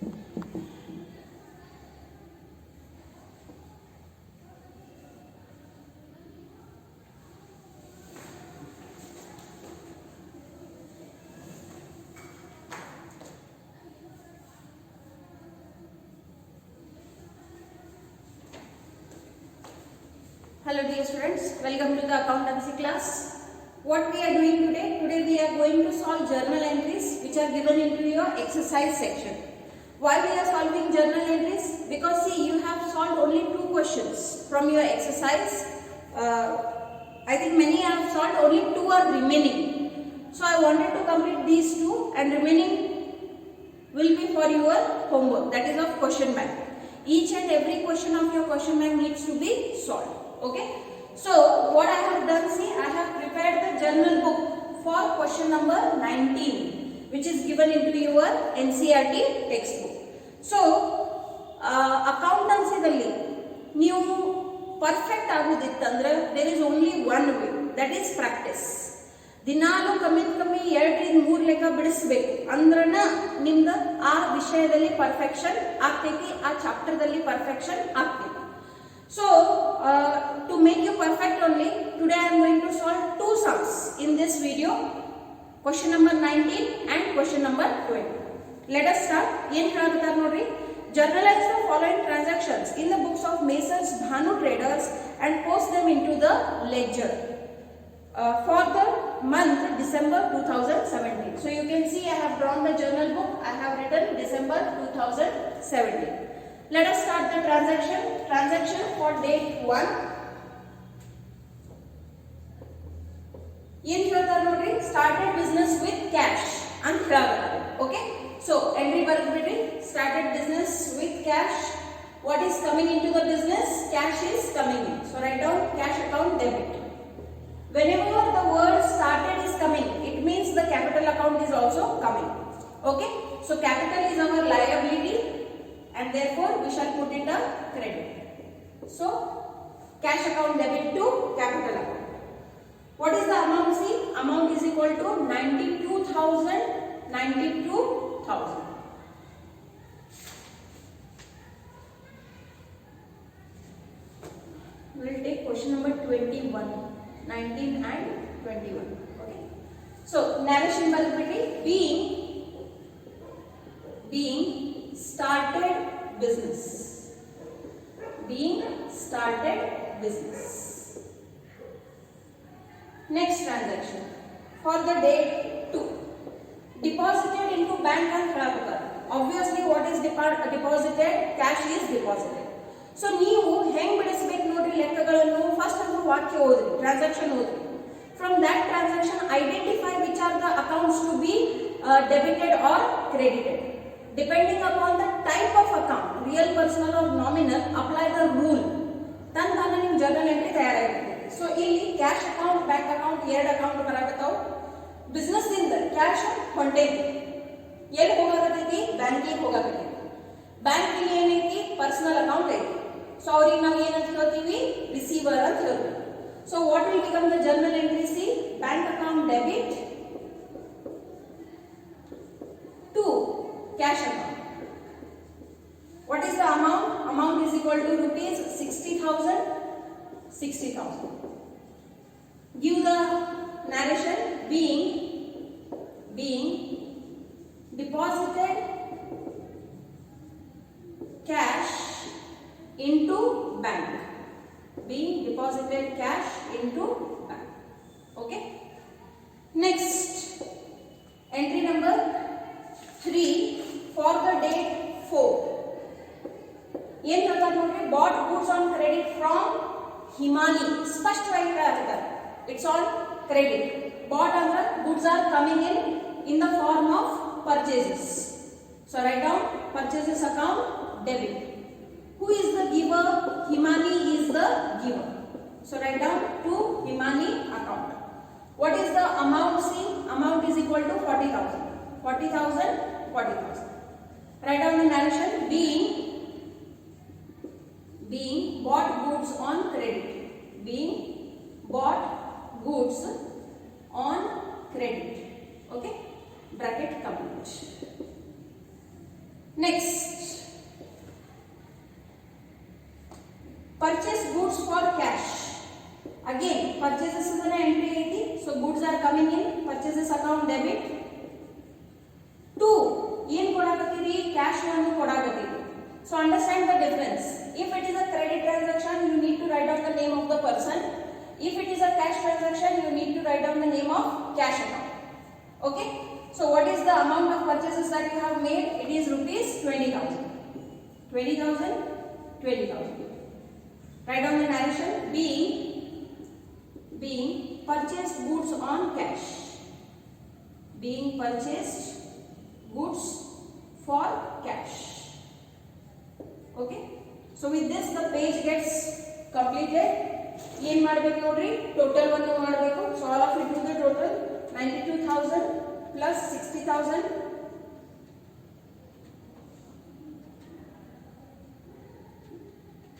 Hello dear students, welcome to the accountancy class. What we are doing today? Today we are going to solve journal entries which are given into your exercise section. Why we are solving journal entries? Because see, you have solved only 2 questions from your exercise. I think many have solved, only 2 are remaining. So I wanted to complete these 2 and remaining will be for your homework, that is of question bank. Each and every question of your question bank needs to be solved. Okay, so what I have done, see, I have prepared the journal book for question number 19 which is given into your NCERT textbook. So accountancy dalli neevu perfect agudittanದ್ರೆ there is only one way, that is practice. ದಿನಾಲು ಕಮ್ಮಿ 2 3 ಲೆಕ್ಕ ಬಿಡಿಸಬೇಕು ಅಂದ್ರನ ನಿಮ್ದ ಆ ವಿಷಯದಲ್ಲಿ perfection ಆಗ್ತೈತಿ, ಆ chapter ದಲ್ಲಿ ಪರ್ಫೆಕ್ಷನ್ ಆಗ್ತೈತಿ. So to make you perfect only, today I am going to solve 2 sums in this video, question number 19 and question number 20. Let us start. Yen helತಾರೆ nodri, journalize the following transactions in the books of Messrs Bhanu Traders and post them into the ledger for the month December 2017. So you can see I have drawn the journal book. I have written December 2017. Let us start the transaction. Transaction for date 1. Yen ಹೇಳ್ತಾರೆ ನೋಡಿ, started business with cash ಅಂತ ಹೇಳ್ತಾರೆ. Okay, so entry ಬರ್ಬಿಡ್ರಿ, started business with cash. What is coming into the business? Cash is coming in. So write down cash account debit. Whenever the word started is coming, it means the capital account is also coming. Okay, so capital is our liability and therefore we shall put it a credit. So cash account debit to capital account. What is the amount? See, amount is equal to 92,000. We will take question number 21, 19 and 21. Okay, so narration validity, being started business. Next transaction for the date 2, deposited into bank and ಹೇಳಬೇಕು. Obviously what is deposited? Cash is deposited. So ನೀವು ಹೆಂಗ್ ಬಿಡಿಸಬೇಕು ನೋಡ್ರಿ ಲೆಕ್ಕಗಳನ್ನು. First ಒಂದು ವಾಕ್ಯ ಓದ್ರಿ, transaction ಓದ್ರಿ. From that transaction identify which are the accounts to be debited or credited. Depending upon the type of account, real, personal or nominal, apply the rule. Then ನಿಮ್ಮ journal entry ತಯಾರಾಗಿರುತ್ತೆ. So ಇಲ್ಲಿ cash account, bank account, 2 account ಬರಾಕತ್ತಾವ. Business ಇಂದ cash ಹೊಂಟೈತಿ, ಎಲ್ಲಿ ಹೋಗಾಕತ್ತೈತಿ? ಬ್ಯಾಂಕಿಗೆ ಹೋಗಾಕತ್ತೈತಿ. Bank ಇಲ್ಲಿ ಏನೈತಿ? ಪರ್ಸನಲ್ ಅಕೌಂಟ್ ಐತಿ. ಸೊ ಅವ್ರಿಗೆ ನಾವು ಏನಂತ ಹೇಳ್ತೀವಿ? ರಿಸೀವರ್ ಅಂತ ಹೇಳ್ತೀವಿ. So what will become the journal entry? See, bank account debit to cash account. What is the amount? Amount is equal to rupees 60,000. Give the narration. Being deposited cash into bank. Okay, next entry number 3 for the date 4. ಏನ್ ಹೇಳ್ತಾರೆ ನೋಡ್ರಿ, bought goods on credit from Himani. ಸ್ಪಷ್ಟವಾಗಿ ಹೇಳ್ತಾರೆ, it's on credit. Bought ಅಂದ್ರೆ goods are coming in the form of purchases. So write down purchases account debit. Who is the giver? Himani is the giver. So write down to Himani account. What is the amount? See, amount is equal to 40,000. 40,000. Write down the narration. Being bought goods on credit. Okay, bracket complete. Next, purchase goods for cash. Again, purchases is an entry ಐತಿ. So goods are coming in. Purchases account debit. 2. ಏನು ಕೊಡಾಕತ್ತೀರಿ? Cash ಅನ್ನು ಕೊಡಾಕತ್ತೀರಿ. So understand the difference. If it is a credit transaction, you need to write down the name of the person. If it is a cash transaction, you need to write down the name of cash account. Okay? So what is the amount of purchases that you have made? It is rupees 20,000. 20,000, 20,000. Write down the narration. Being purchased goods on cash. Being purchased goods for cash. Okay? So with this the page gets completed. ಏನು ಮಾಡಬೇಕು ನೋಡ್ರಿ, total ಅನ್ನು ಮಾಡಬೇಕು. So all of you do the total. 92,000 plus 60,000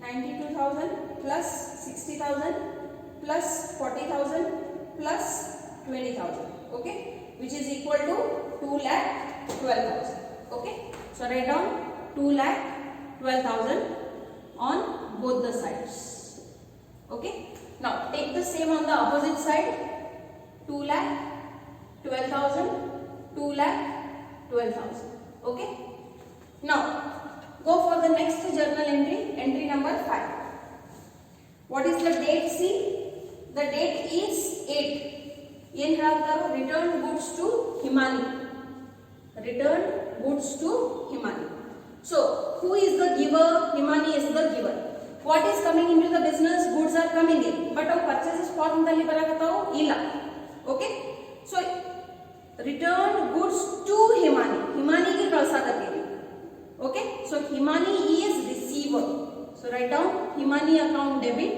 92,000 plus 60,000 plus 40,000 plus 20,000. Okay, which is equal to 2,12,000. Okay, so write down 2,12,000 on both the sides. Okay, now take the same on the opposite side. 2,12,000, 2,12,000. Okay, now go for the next journal entry, entry number 5. What is the date? See, the date is 8. ಏನು ಹೇಳ್ತಾರೆ? Returned goods to Himani. Returned goods to Himani. So who is the giver? Himani is the giver. What is coming into the business? Goods are coming in. But our purchases form ದಲ್ಲಿ ಬರಕತ್ತಾವು ಇಲ್ಲ. Okay? So returned goods to Himani. Himani ಗೆ ಕಳ್ಸಾಕತ್ತೀವಿ. Okay? So Himani is receiver. So write down Himani account debit.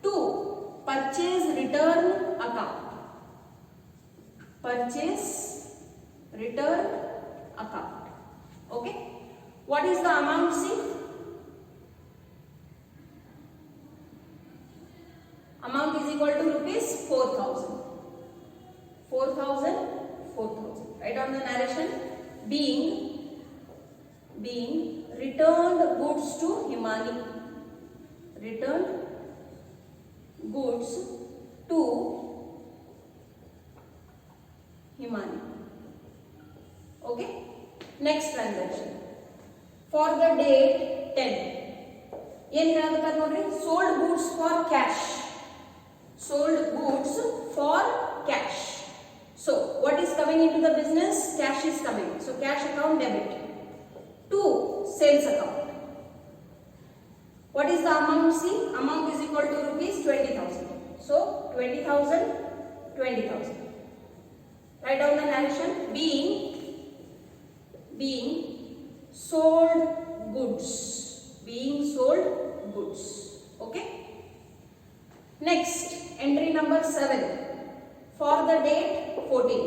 2. Purchase return account. Purchase return account. Okay? What is the amount? See, amount is equal to rupees 4,000. 4,000, 4,000. Write down the narration. Being returned goods to Himani. Returned goods to Himani. Okay. Next transaction. For the date 10. ಏನು ಹೇಳಬೇಕಾದ್ರೆ ನೋಡ್ರಿ, sold goods for cash. Sold goods for cash. So what is coming into the business? Cash is coming. So cash account debit. 2. Sales account. What is the amount? See, amount is equal to rupees 20,000. So 20,000, 20,000. Write down the narration. Being sold goods. Being sold goods. Okay. Next, entry number 7. For the date 14.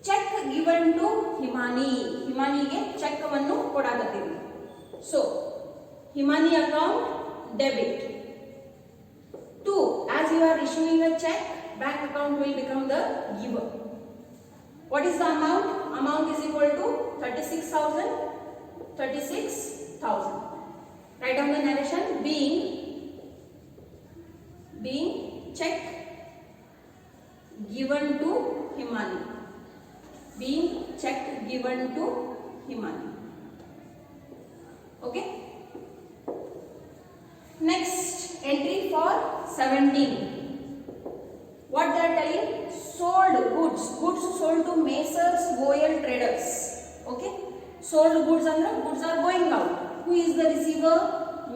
Check given to Himani. Himani ಗೆ check ಅನ್ನು ಕೊಡಾಕತ್ತೀವಿ. So Himani account debit. 2. As you are issuing a check, bank account will become the giver. What is the amount? Amount is equal to 36,000. 36,000. Write down the narration. Being check given to Himani. Being check given to Himani. Okay. Next, entry for 17. What they are telling? Sold goods. Goods sold to Messrs Goyal Traders. Okay. Sold goods andre goods are going out. Who is the receiver?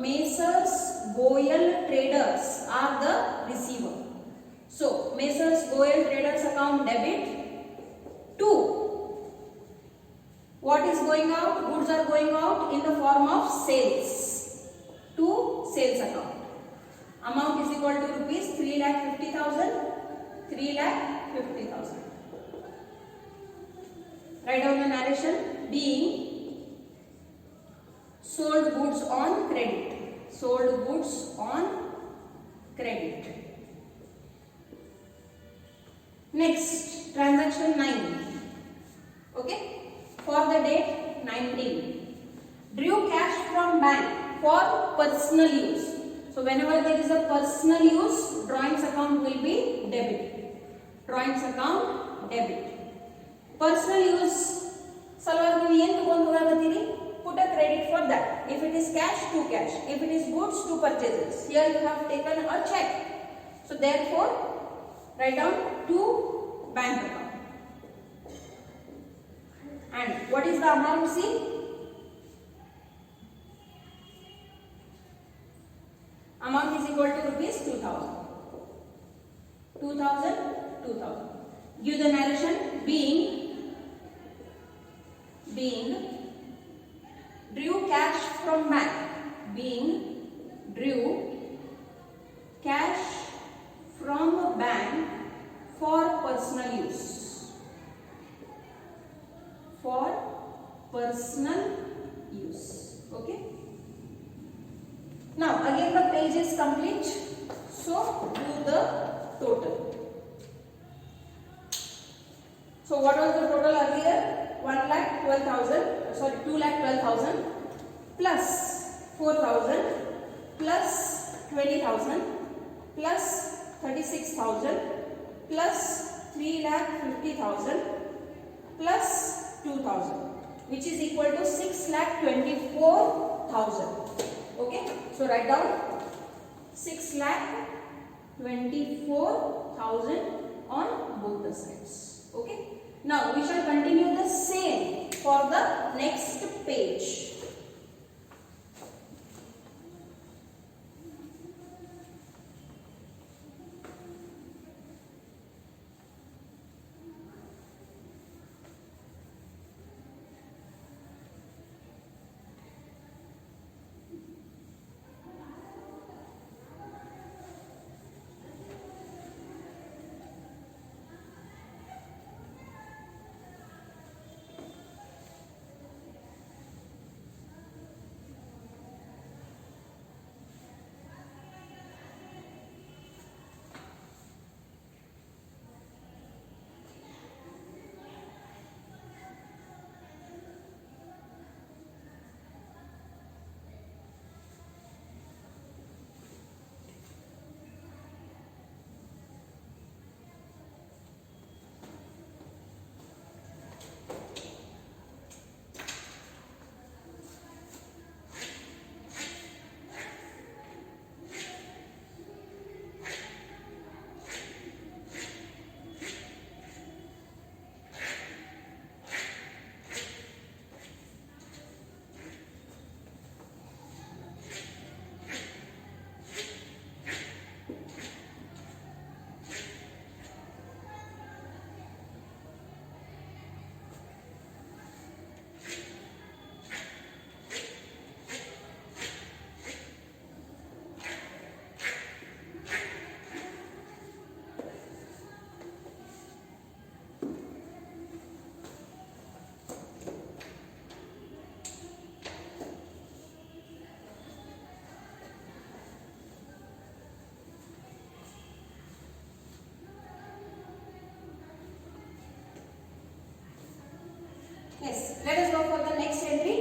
Messrs Goyal Traders are the receiver. So Messrs Goyal Traders account debit. 2. What is going out? Goods are going out in the form of sales. To sales account. Amount is equal to rupees 3,50,000. 3,50,000. Write down the narration. Being sold goods on credit. Sold goods on credit. Next, transaction 9. Okay. for the date 19. Drew cash from bank for personal use. So whenever there is a personal use, drawings account will be debit. Drawings account debit. Personal use salವಾಗಿ ನೀವು ಏನು ತಗೊಂಡು ಹೋಗಕತ್ತೀರಿ? Put a credit for that. If it is cash, to cash. If it is goods, to purchases. Here you have taken a check. So therefore, write down to bank account. And what is the amount? See, amount is equal to rupees 2000. 2000. Give the narration. Being drew cash from bank. Being drew cash from bank for personal use. For personal use. Okay. Now again the page is complete. So do the total. So what was the total earlier? 1,12,000. Sorry, 2,12,000 plus 4,000 plus 20,000 plus 36,000 plus 3,50,000 plus 2,000, which is equal to 6,24,000. Okay, so write down 6,24,000 on both the sides. Okay, now we shall continue the same for the next page. Yes, let us go for the next entry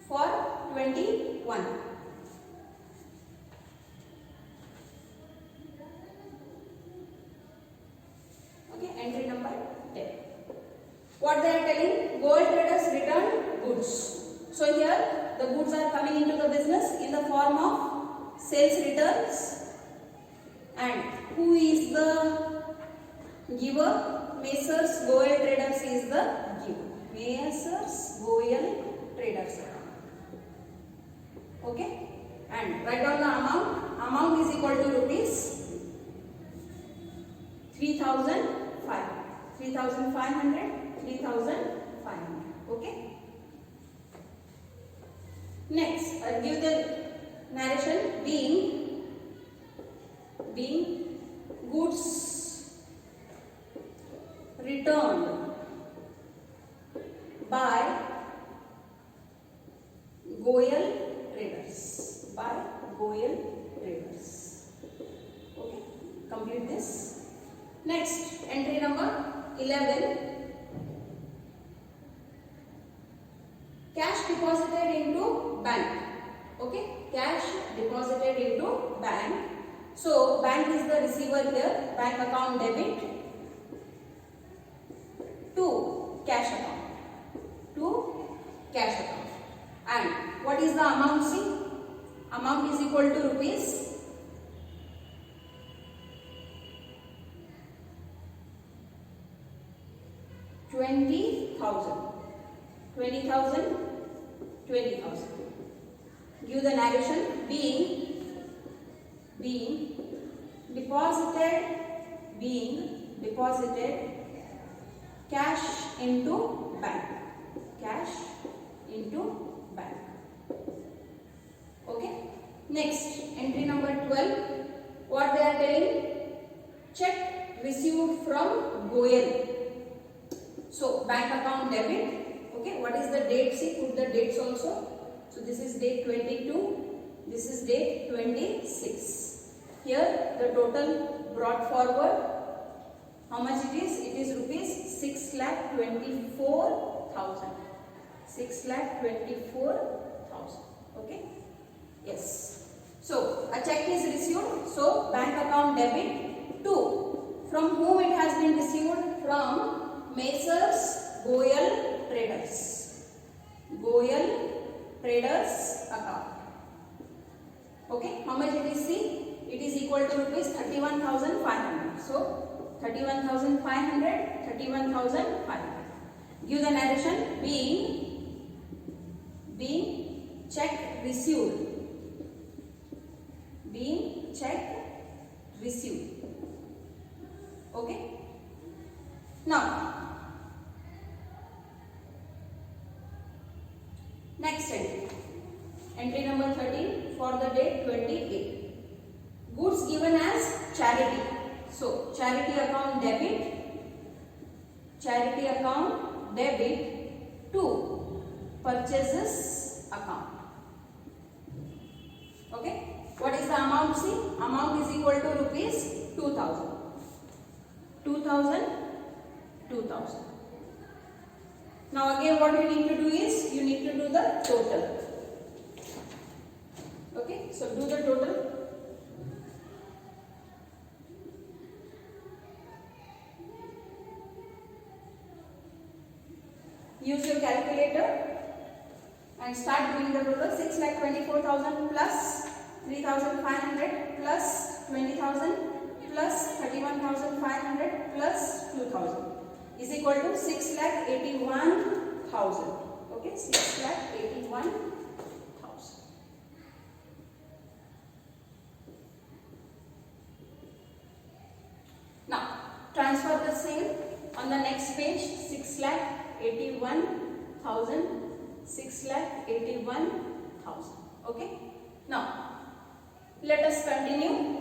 for 21. Okay, entry number 10. What they are telling? Gold traders return goods. So here the goods are coming into the business in the form of sales returns, and who is the giver? Messrs Goyal Traders is the giver. Messrs Goyal Traders. Okay, and write down the amount. Amount is equal to rupees 3,500. 3,500. 3,500. Okay. Next, I'll give the narration. Being goods returned by Goyal Traders. By Goyal Traders. Okay, complete this. Next, entry number 11. deposited into bank. Okay, cash deposited into bank. So bank is the receiver here. Bank account debit to cash account. To cash account. And what is the amount? See, amount is equal to rupees 20,000. 20,000. 20,000. Give the narration. Being deposited cash into bank. Cash into bank. Okay. Next, entry number 12. What they are telling? Check received from Goyal. So bank account debit. Okay. What is the date? See, put the dates also. So this is date 22. This is date 26. Here the total brought forward. How much it is? It is rupees 6,24,000. 6,24,000. Okay. Yes. So a check is received. So bank account debit to, from whom it has been received? From Messrs Goyal Traders. Goyal Traders account. Okay. How much it is? See, it is equal to rupees 31,500. So 31,500. 31,500. Give the narration. Being check received. Being check received. Okay. Now, next entry. Entry number 13 for the date 28. Goods given as charity. So, charity account debit. Charity account debit to purchases account. Okay. What is the amount? See, amount is equal to rupees 2,000. 2,000. 2,000. Now again what you need to do is, you need to do the total. Okay. So do the total. Use your calculator and start doing the total. 6,24,000 plus 3,500 plus 20,000 plus 31,500 plus 2,000 is equal to 6,81,000. Okay, 6,81,000. Now transfer the same on the next page. 6,81,000. 6,81,000. Okay. Now let us continue.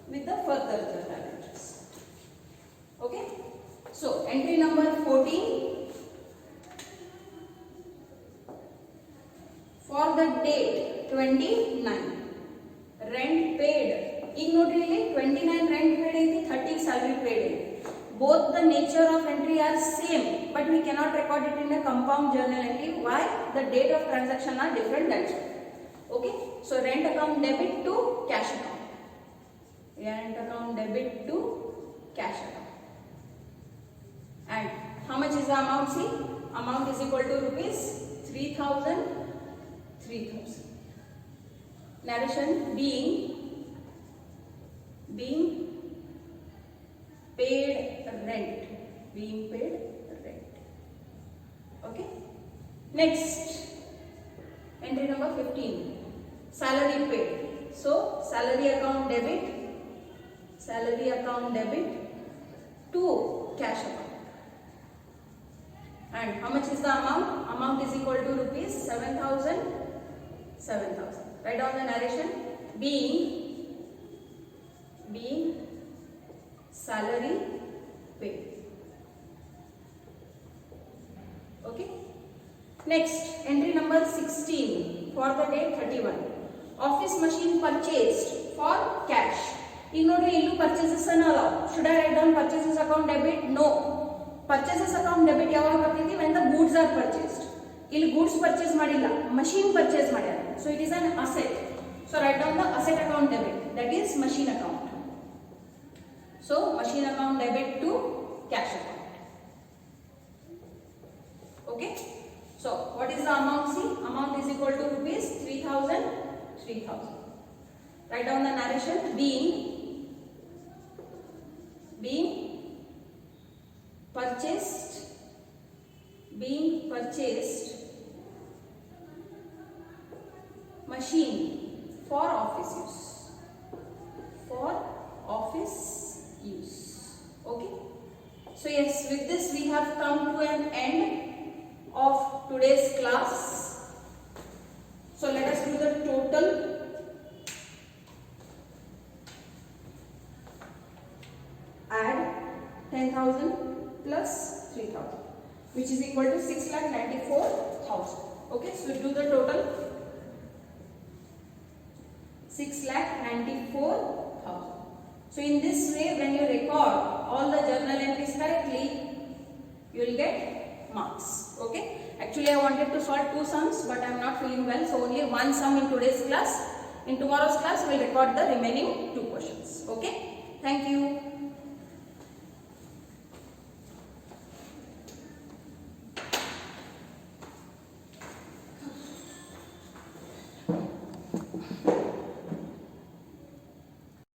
With the further journal entries. Okay. So entry number 14 for the date 29. Rent paid. ಈಗ ನೋಡ್ರಿ ಇಲ್ಲಿ 29 rent paid ಐತಿ, 30 salary paid ಐತಿ. Both the nature of entry are same, but we cannot record it in a compound journal entry. Why? The date of transaction are different. That's it. Okay. So rent account debit to cash account. Rent account debit to cash account. And how much is the amount? See, amount is equal to rupees 3,000. 3,000. Narration. Being paid rent. Being paid rent. Okay. Next, entry number 15. Salary paid. So salary account debit. Salary account debit to cash account. And how much is the amount? Amount is equal to rupees 7,000. 7,000. Write down the narration. Being salary paid. Okay. Next, entry number 16 for the date 31. Office machine purchased for cash. ಈಗ ನೋಡ್ರಿ ಇಲ್ಲೂ purchases ಅದಾವ. Should I write down purchases account debit? No. Purchases account debit ಯಾವಾಗ ಬರ್ತೈತಿ? When the goods are purchased. ಇಲ್ಲಿ goods purchase ಮಾಡಿಲ್ಲ, machine purchase ಮಾಡ್ಯಾರ. So it is an asset. So write down the asset account debit, that is machine account. So machine account debit to cash account. Okay, so what is the amount? See, amount is equal to rupees 3000. Write down the narration. Being purchased machine for office use. Okay, so yes, with this we have come to an end of today's class. So let us do the total. Add 10,000 plus 3,000, which is equal to 6,94,000. Okay, so do the total. 6,94,000. So in this way, when you record all the journal entries correctly, you will get marks. Okay, actually I wanted to solve 2 sums, but I am not feeling well, so only 1 sum in today's class. In tomorrow's class we will record the remaining 2 questions. Okay, thank you.